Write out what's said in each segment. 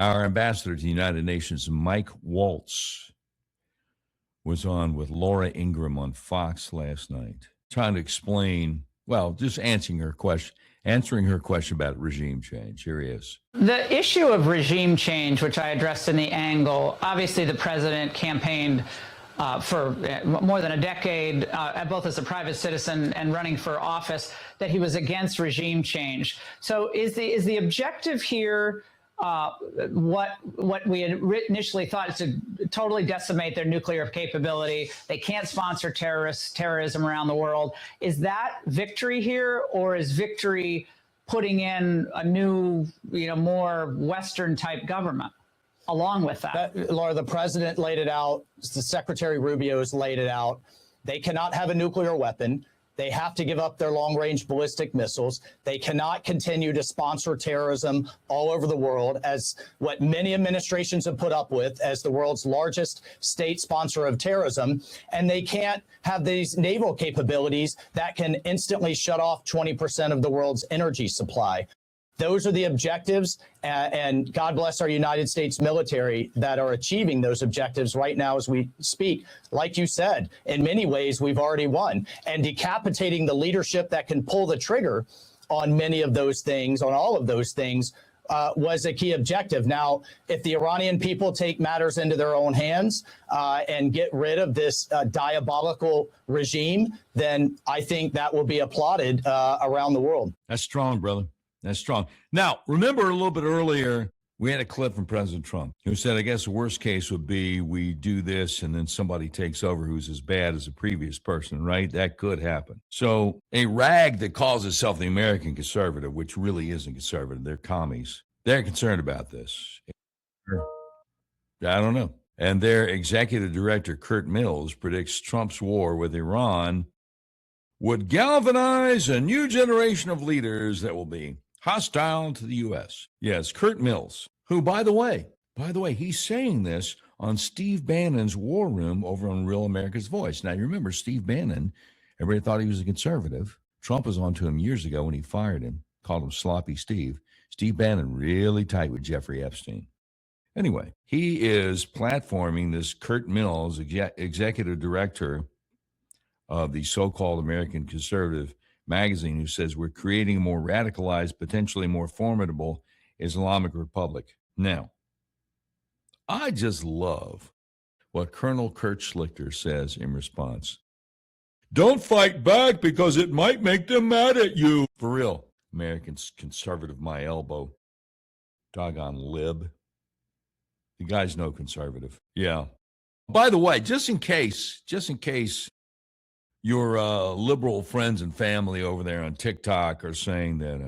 Our ambassador to the United Nations, Mike Waltz, was on with Laura Ingraham on Fox last night, trying to explain, well, just answering her question about regime change. Here he is. The issue of regime change, which I addressed in the angle, obviously the president campaigned for more than a decade, both as a private citizen and running for office, that he was against regime change. So is the objective here what we had initially thought is to totally decimate their nuclear capability? They can't sponsor terrorism around the world. Is that victory here, or is victory putting in a new, more Western type government along with that? Laura, the president laid it out. The Secretary Rubio has laid it out. They cannot have a nuclear weapon. They have to give up their long-range ballistic missiles. They cannot continue to sponsor terrorism all over the world, as what many administrations have put up with as the world's largest state sponsor of terrorism. And they can't have these naval capabilities that can instantly shut off 20% of the world's energy supply. Those are the objectives, and God bless our United States military that are achieving those objectives right now as we speak. Like you said, in many ways, we've already won. And decapitating the leadership that can pull the trigger on many of those things, on all of those things, was a key objective. Now, if the Iranian people take matters into their own hands and get rid of this diabolical regime, then I think that will be applauded around the world. That's strong, brother. That's strong. Now, remember a little bit earlier, we had a clip from President Trump who said, I guess the worst case would be we do this and then somebody takes over who's as bad as the previous person, right? That could happen. So a rag that calls itself the American conservative, which really isn't conservative, they're commies, they're concerned about this. I don't know. And their executive director, Kurt Mills, predicts Trump's war with Iran would galvanize a new generation of leaders that will be hostile to the U.S. Yes, Kurt Mills, who, by the way, he's saying this on Steve Bannon's War Room over on Real America's Voice. Now, you remember Steve Bannon, everybody thought he was a conservative. Trump was on to him years ago when he fired him, called him Sloppy Steve. Steve Bannon really tight with Jeffrey Epstein. Anyway, he is platforming this Kurt Mills, executive director of the so-called American Conservative magazine, who says we're creating a more radicalized, potentially more formidable Islamic Republic. Now, I just love what Colonel Kurt Schlichter says in response. Don't fight back because it might make them mad at you. For real, American conservative, my elbow. Doggone lib. The guy's no conservative. Yeah. By the way, just in case your liberal friends and family over there on TikTok are saying that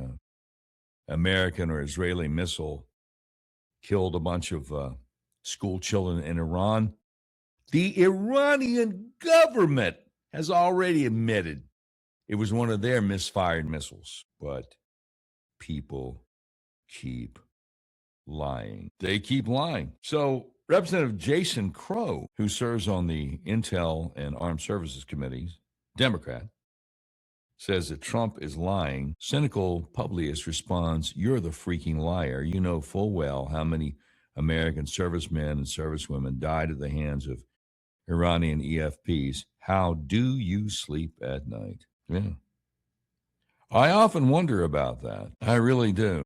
American or Israeli missile killed a bunch of school children in Iran, the Iranian government has already admitted it was one of their misfired missiles. But people keep lying. They keep lying. So Representative Jason Crow, who serves on the Intel and Armed Services Committees, Democrat, says that Trump is lying. Cynical Publius responds, you're the freaking liar. You know full well how many American servicemen and servicewomen died at the hands of Iranian EFPs. How do you sleep at night? Yeah. I often wonder about that. I really do.